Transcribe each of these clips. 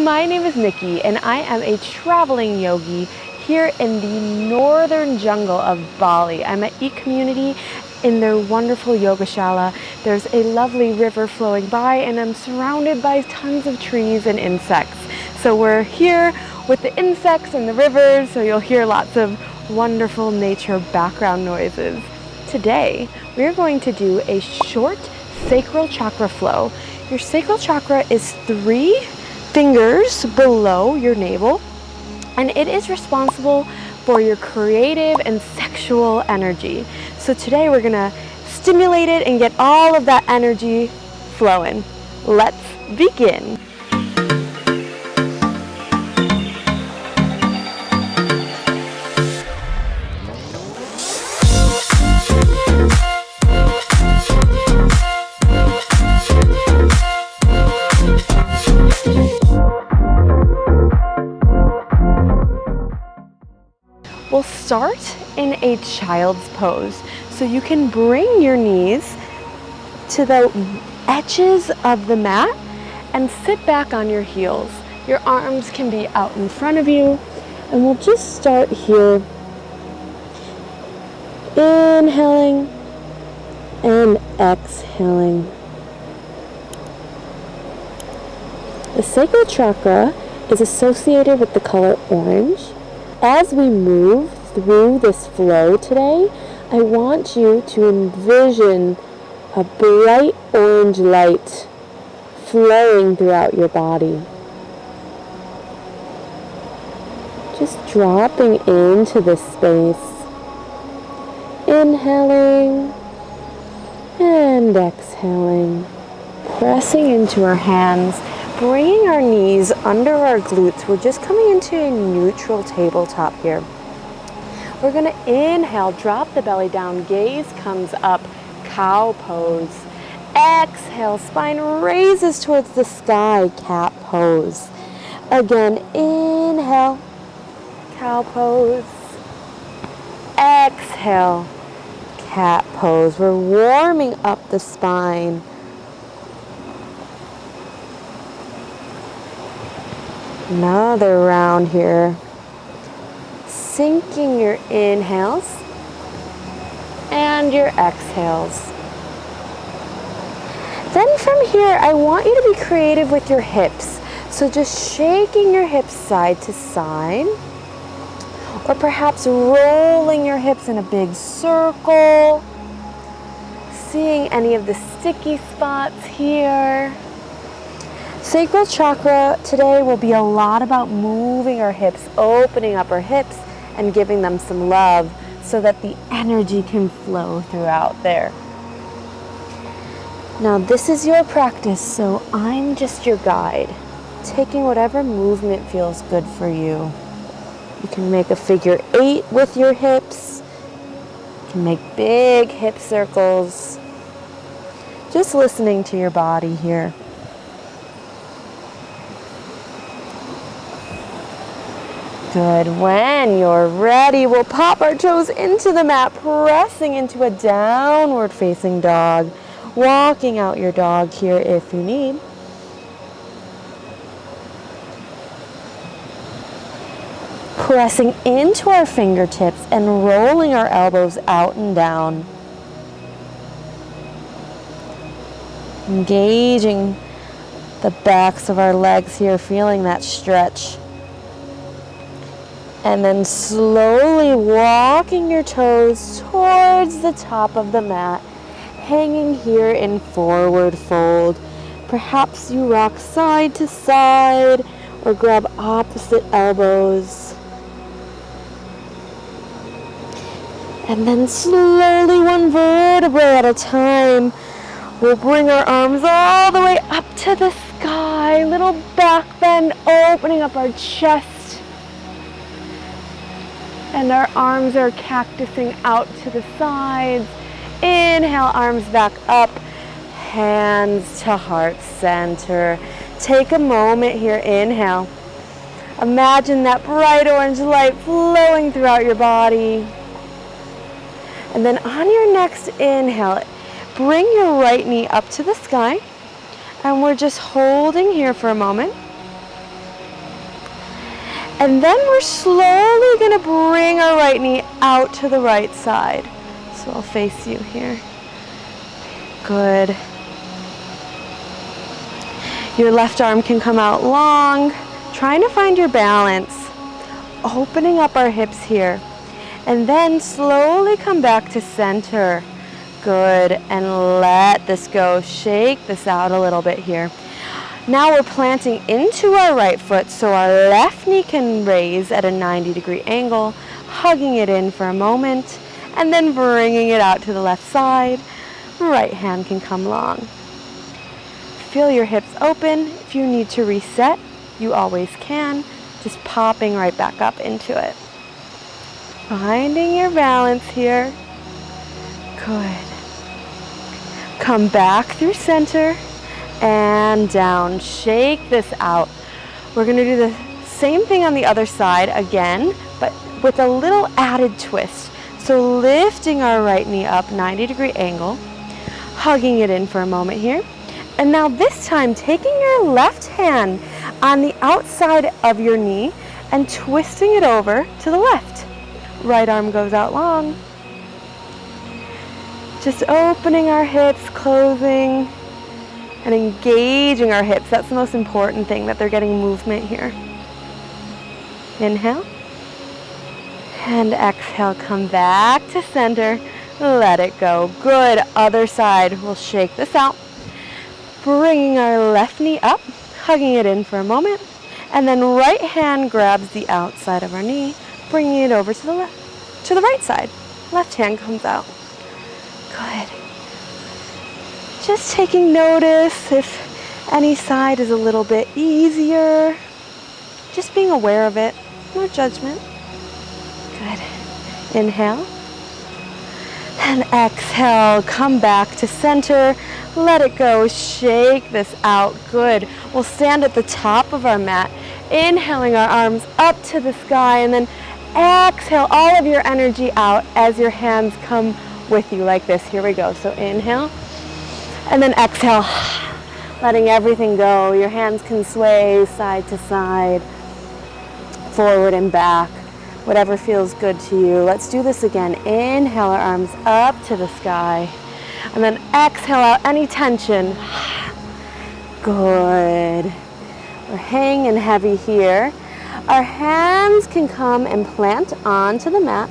my name is Nikki and I am a traveling yogi here in the northern jungle of Bali. I'm at Eat Community in their wonderful yogashala. There's a lovely river flowing by and I'm surrounded by tons of trees and insects. So we're here with the insects and the rivers, so you'll hear lots of wonderful nature background noises. Today, we're going to do a short sacral chakra flow. Your sacral chakra is 3 fingers below your navel, and it is responsible for your creative and sexual energy. So today we're gonna stimulate it and get all of that energy flowing. Let's begin. We'll start in a child's pose. So you can bring your knees to the edges of the mat and sit back on your heels. Your arms can be out in front of you, and we'll just start here. Inhaling and exhaling. The sacral chakra is associated with the color orange. As we move through this flow today, I want you to envision a bright orange light flowing throughout your body. Just dropping into this space. Inhaling and exhaling. Pressing into our hands. Bringing our knees under our glutes. We're just coming into a neutral tabletop here. We're going to inhale, drop the belly down, gaze comes up, cow pose. Exhale, spine raises towards the sky, cat pose. Again, inhale, cow pose. Exhale, cat pose. We're warming up the spine. Another round here. Syncing your inhales and your exhales. Then from here, I want you to be creative with your hips. So just shaking your hips side to side, or perhaps rolling your hips in a big circle. Seeing any of the sticky spots here. Sacral chakra today will be a lot about moving our hips, opening up our hips and giving them some love so that the energy can flow throughout there. Now this is your practice, so I'm just your guide, taking whatever movement feels good for you. You can make a figure 8 with your hips. You can make big hip circles. Just listening to your body here. Good. When you're ready, we'll pop our toes into the mat, pressing into a downward facing dog. Walking out your dog here if you need. Pressing into our fingertips and rolling our elbows out and down. Engaging the backs of our legs here, feeling that stretch. And then slowly walking your toes towards the top of the mat, hanging here in forward fold. Perhaps you rock side to side or grab opposite elbows. And then slowly, one vertebrae at a time, we'll bring our arms all the way up to the sky. Little back bend, opening up our chest. And our arms are cactusing out to the sides. Inhale, arms back up, hands to heart center. Take a moment here, inhale. Imagine that bright orange light flowing throughout your body. And then on your next inhale, bring your right knee up to the sky. And we're just holding here for a moment. And then we're slowly going to bring our right knee out to the right side. So I'll face you here. Good. Your left arm can come out long, trying to find your balance. Opening up our hips here. And then slowly come back to center. Good. And let this go. Shake this out a little bit here. Now we're planting into our right foot so our left knee can raise at a 90-degree angle, hugging it in for a moment, and then bringing it out to the left side. Right hand can come long. Feel your hips open. If you need to reset, you always can. Just popping right back up into it. Finding your balance here. Good. Come back through center. And down. Shake this out. We're going to do the same thing on the other side again, but with a little added twist. So lifting our right knee up, 90-degree angle, hugging it in for a moment here. And now this time, taking your left hand on the outside of your knee and twisting it over to the left. Right arm goes out long. Just opening our hips, closing, and engaging our hips. That's the most important thing, that they're getting movement here. Inhale. And exhale, come back to center. Let it go. Good. Other side. We'll shake this out. Bringing our left knee up, hugging it in for a moment. And then right hand grabs the outside of our knee, bringing it over to the left, to the right side. Left hand comes out. Good. Just taking notice if any side is a little bit easier. Just being aware of it. No judgment. Good. Inhale. And exhale. Come back to center. Let it go. Shake this out. Good. We'll stand at the top of our mat. Inhaling our arms up to the sky. And then exhale all of your energy out as your hands come with you like this. Here we go. So inhale. And then exhale, letting everything go. Your hands can sway side to side, forward and back, whatever feels good to you. Let's do this again. Inhale our arms up to the sky. And then exhale out any tension. Good. We're hanging heavy here. Our hands can come and plant onto the mat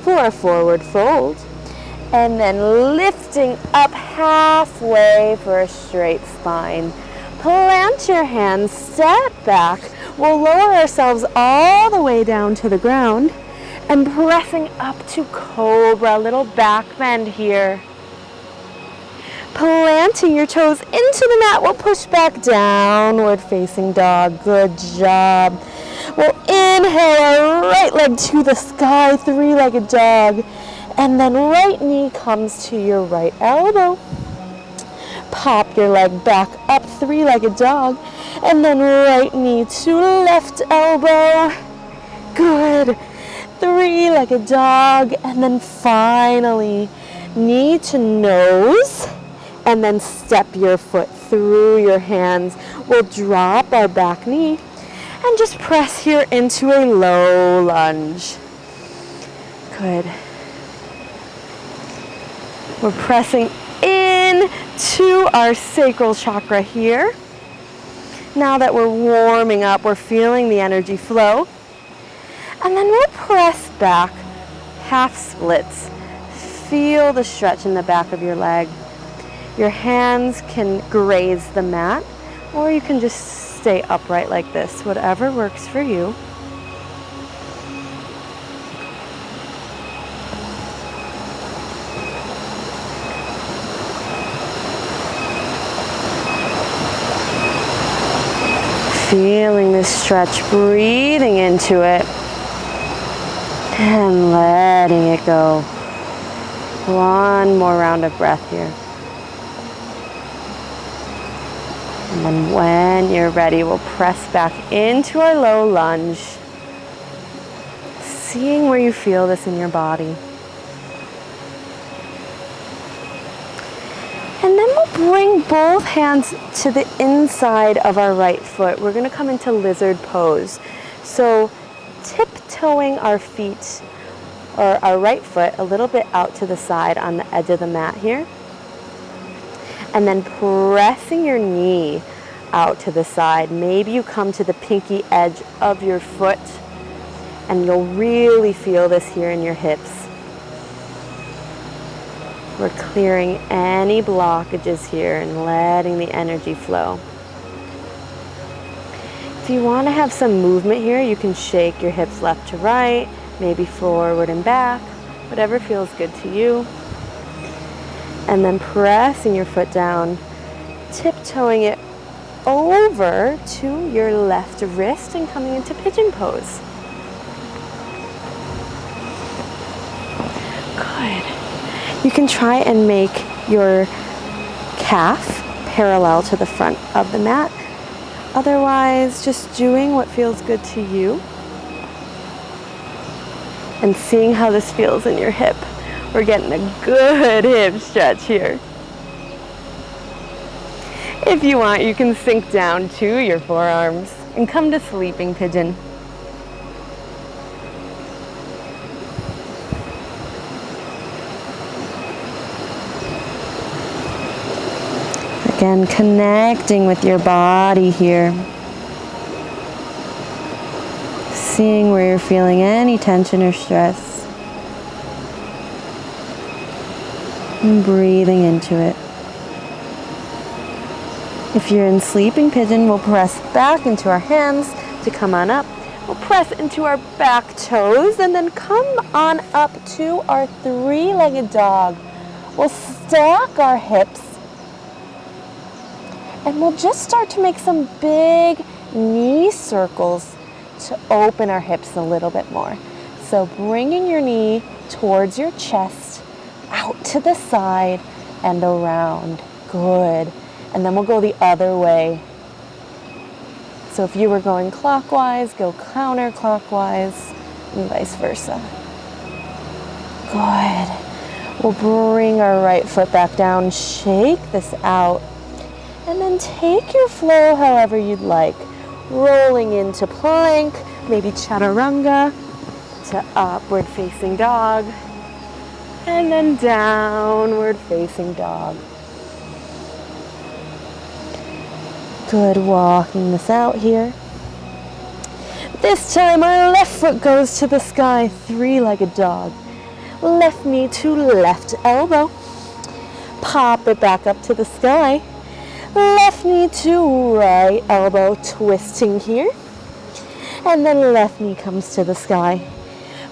for a forward fold. And then lifting up halfway for a straight spine. Plant your hands, step back. We'll lower ourselves all the way down to the ground and pressing up to cobra, little back bend here. Planting your toes into the mat, we'll push back, downward facing dog. Good job. We'll inhale our right leg to the sky, three-legged dog. And then right knee comes to your right elbow. Pop your leg back up, three-legged dog. And then right knee to left elbow. Good. Three-legged dog. And then finally, knee to nose. And then step your foot through your hands. We'll drop our back knee and just press here into a low lunge. Good. We're pressing in to our sacral chakra here. Now that we're warming up, we're feeling the energy flow. And then we'll press back, half splits. Feel the stretch in the back of your leg. Your hands can graze the mat, or you can just stay upright like this, whatever works for you. Feeling this stretch, breathing into it, and letting it go. One more round of breath here. And then when you're ready, we'll press back into our low lunge, seeing where you feel this in your body. And then we'll bring both hands to the inside of our right foot. We're going to come into lizard pose. So tiptoeing our feet, or our right foot, a little bit out to the side on the edge of the mat here. And then pressing your knee out to the side. Maybe you come to the pinky edge of your foot, and you'll really feel this here in your hips. We're clearing any blockages here and letting the energy flow. If you want to have some movement here, you can shake your hips left to right, maybe forward and back, whatever feels good to you. And then pressing your foot down, tiptoeing it over to your left wrist and coming into pigeon pose. Good. You can try and make your calf parallel to the front of the mat. Otherwise, just doing what feels good to you and seeing how this feels in your hip. We're getting a good hip stretch here. If you want, you can sink down to your forearms and come to sleeping pigeon. Again, connecting with your body here. Seeing where you're feeling any tension or stress. And breathing into it. If you're in sleeping pigeon, we'll press back into our hands to come on up. We'll press into our back toes and then come on up to our three-legged dog. We'll stack our hips. And we'll just start to make some big knee circles to open our hips a little bit more. So bringing your knee towards your chest, out to the side and around. Good. And then we'll go the other way. So if you were going clockwise, go counterclockwise and vice versa. Good. We'll bring our right foot back down, shake this out. And then take your flow however you'd like. Rolling into plank, maybe chaturanga, to upward facing dog, and then downward facing dog. Good, walking this out here. This time our left foot goes to the sky, three-legged dog. Left knee to left elbow. Pop it back up to the sky. Left knee to right elbow, twisting here. And then left knee comes to the sky.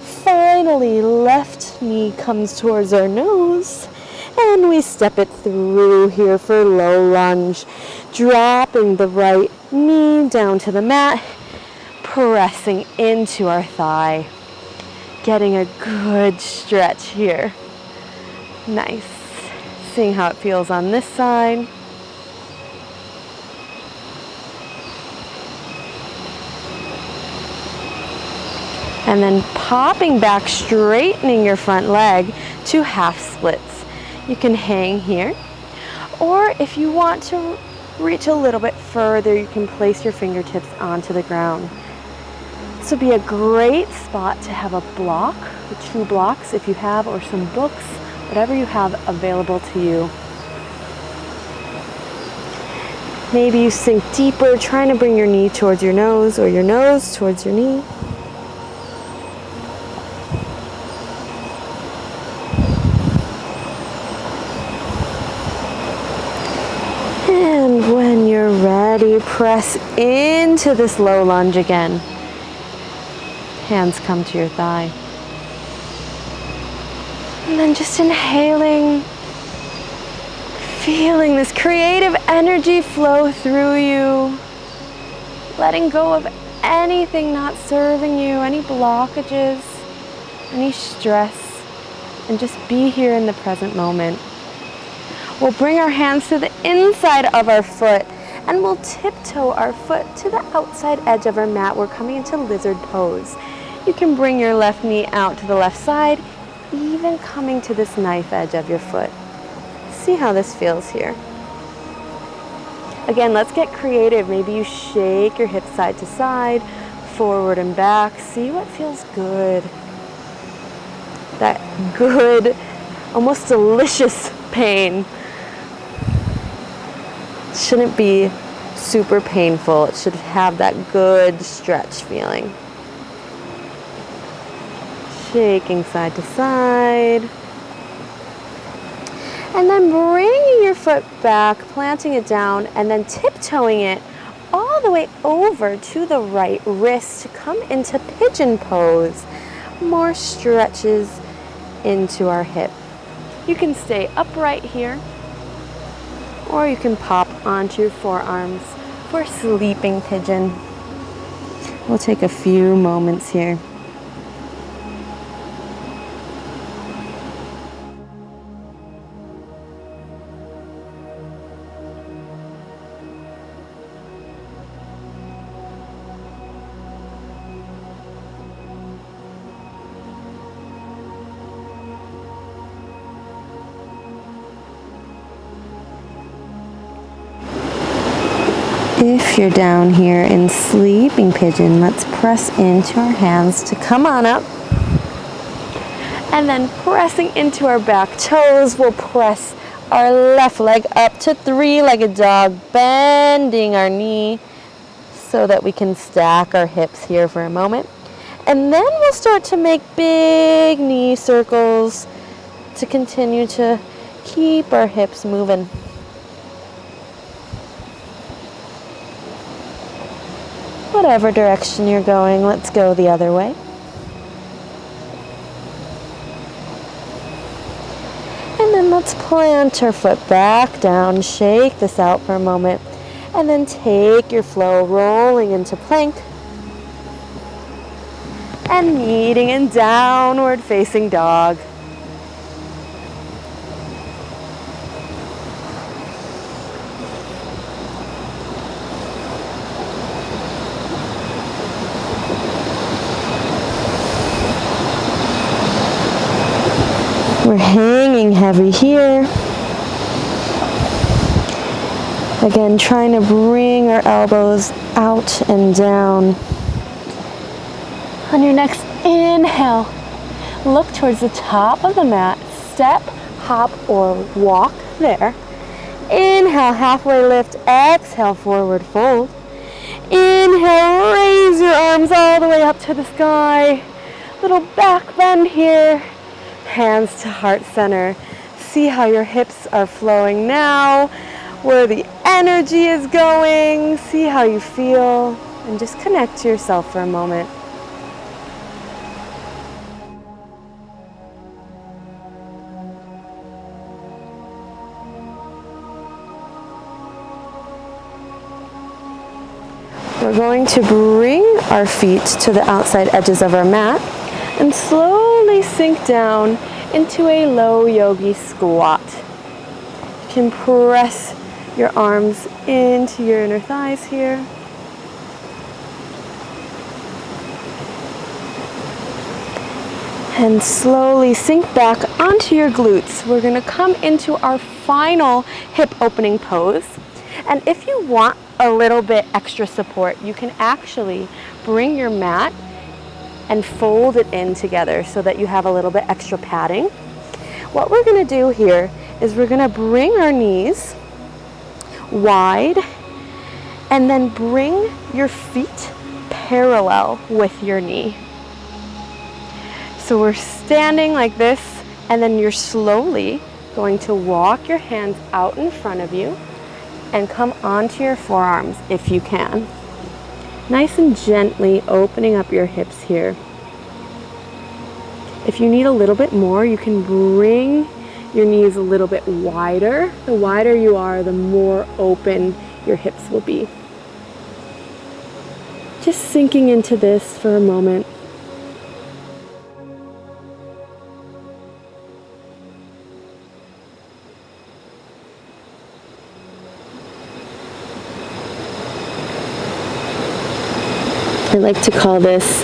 Finally, left knee comes towards our nose. And we step it through here for low lunge. Dropping the right knee down to the mat. Pressing into our thigh. Getting a good stretch here. Nice. Seeing how it feels on this side. And then popping back, straightening your front leg to half splits. You can hang here, or if you want to reach a little bit further, you can place your fingertips onto the ground. This would be a great spot to have a block, or 2 blocks if you have, or some books, whatever you have available to you. Maybe you sink deeper, trying to bring your knee towards your nose, or your nose towards your knee. And when you're ready, press into this low lunge again. Hands come to your thigh. And then just inhaling, feeling this creative energy flow through you. Letting go of anything not serving you, any blockages, any stress, and just be here in the present moment. We'll bring our hands to the inside of our foot and we'll tiptoe our foot to the outside edge of our mat. We're coming into lizard pose. You can bring your left knee out to the left side, even coming to this knife edge of your foot. See how this feels here. Again, let's get creative. Maybe you shake your hips side to side, forward and back. See what feels good. That good, almost delicious pain. It shouldn't be super painful. It should have that good stretch feeling. Shaking side to side. And then bringing your foot back, planting it down, and then tiptoeing it all the way over to the right wrist to come into pigeon pose. More stretches into our hip. You can stay upright here, or you can pop onto your forearms for sleeping pigeon. We'll take a few moments here. If you're down here in sleeping pigeon, let's press into our hands to come on up. And then pressing into our back toes, we'll press our left leg up to three-legged dog, bending our knee so that we can stack our hips here for a moment. And then we'll start to make big knee circles to continue to keep our hips moving. Whatever direction you're going, let's go the other way. And then let's plant our foot back down, shake this out for a moment, and then take your flow rolling into plank and meeting in downward facing dog. We're hanging heavy here. Again, trying to bring our elbows out and down. On your next inhale, look towards the top of the mat. Step, hop, or walk there. Inhale, halfway lift. Exhale, forward fold. Inhale, raise your arms all the way up to the sky. Little back bend here. Hands to heart center. See how your hips are flowing now, where the energy is going. See how you feel, and just connect to yourself for a moment. We're going to bring our feet to the outside edges of our mat and slowly sink down into a low yogi squat. You can press your arms into your inner thighs here. And slowly sink back onto your glutes. We're going to come into our final hip opening pose. And if you want a little bit extra support, you can actually bring your mat and fold it in together so that you have a little bit extra padding. What we're going to do here is we're going to bring our knees wide and then bring your feet parallel with your knee. So we're standing like this, and then you're slowly going to walk your hands out in front of you and come onto your forearms if you can. Nice and gently opening up your hips here. If you need a little bit more, you can bring your knees a little bit wider. The wider you are, the more open your hips will be. Just sinking into this for a moment. I like to call this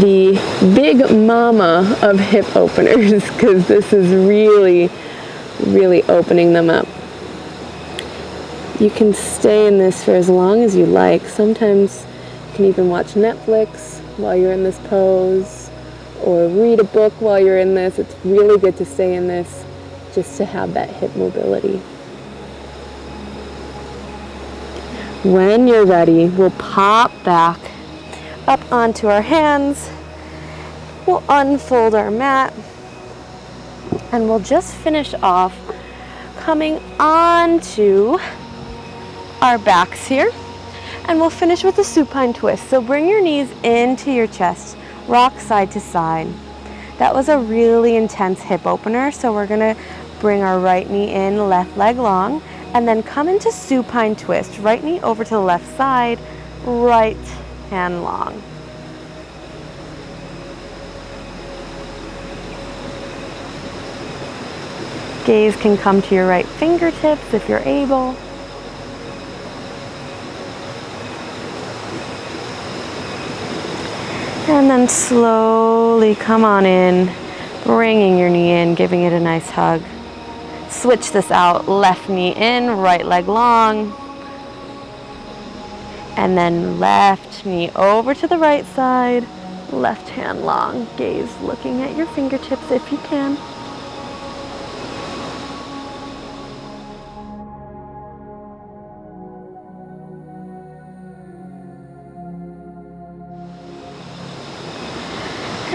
the big mama of hip openers because this is really, really opening them up. You can stay in this for as long as you like. Sometimes You can even watch Netflix while you're in this pose, or read a book while you're in this. It's really good to stay in this just to have that hip mobility. When you're ready, we'll pop back up onto our hands. We'll unfold our mat, and we'll just finish off coming onto our backs here. And we'll finish with a supine twist. So bring your knees into your chest, rock side to side. That was a really intense hip opener, so we're gonna bring our right knee in, left leg long, and then come into supine twist. Right knee over to the left side, right hand long. Gaze can come to your right fingertips if you're able. And then slowly come on in, bringing your knee in, giving it a nice hug. Switch this out, left knee in, right leg long. And then left knee over to the right side, left hand long. Gaze looking at your fingertips if you can.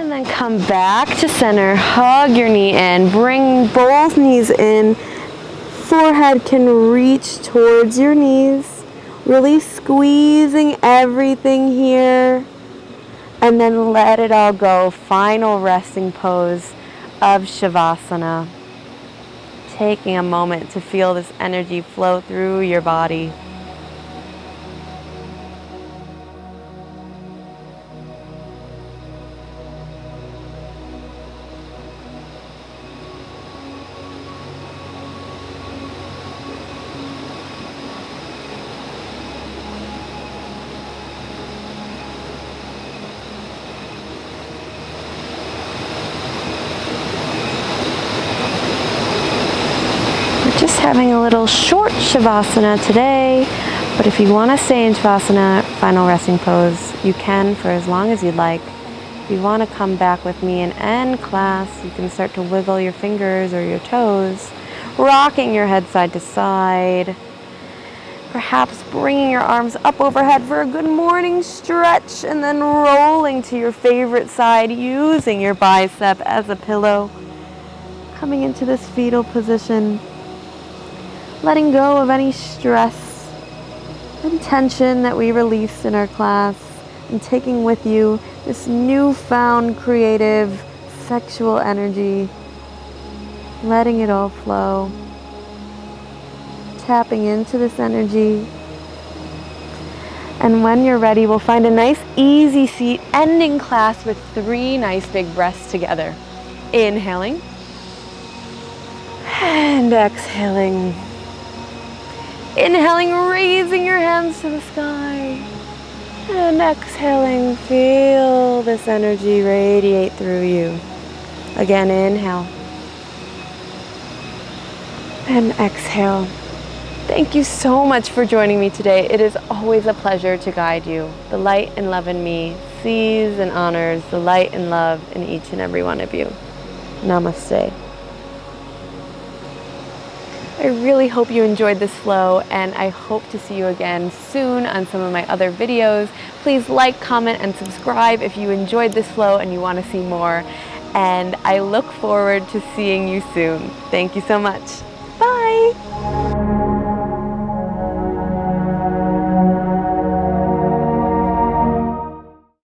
And then come back to center, hug your knee in, bring both knees in. Forehead can reach towards your knees, really squeezing everything here. And then let it all go. Final resting pose of Shavasana. Taking a moment to feel this energy flow through your body. Just having a little short Shavasana today, but if you want to stay in Shavasana, final resting pose, you can for as long as you'd like. If you want to come back with me and end class, you can start to wiggle your fingers or your toes, rocking your head side to side, perhaps bringing your arms up overhead for a good morning stretch, and then rolling to your favorite side, using your bicep as a pillow, coming into this fetal position. Letting go of any stress and tension that we released in our class, and taking with you this newfound creative sexual energy, letting it all flow, tapping into this energy. And when you're ready, we'll find a nice easy seat, ending class with 3 nice big breaths together. Inhaling and exhaling. Inhaling, raising your hands to the sky. And exhaling, feel this energy radiate through you. Again, inhale. And exhale. Thank you so much for joining me today. It is always a pleasure to guide you. The light and love in me sees and honors the light and love in each and every one of you. Namaste. I really hope you enjoyed this flow, and I hope to see you again soon on some of my other videos. Please like, comment, and subscribe if you enjoyed this flow and you want to see more. And I look forward to seeing you soon. Thank you so much. Bye.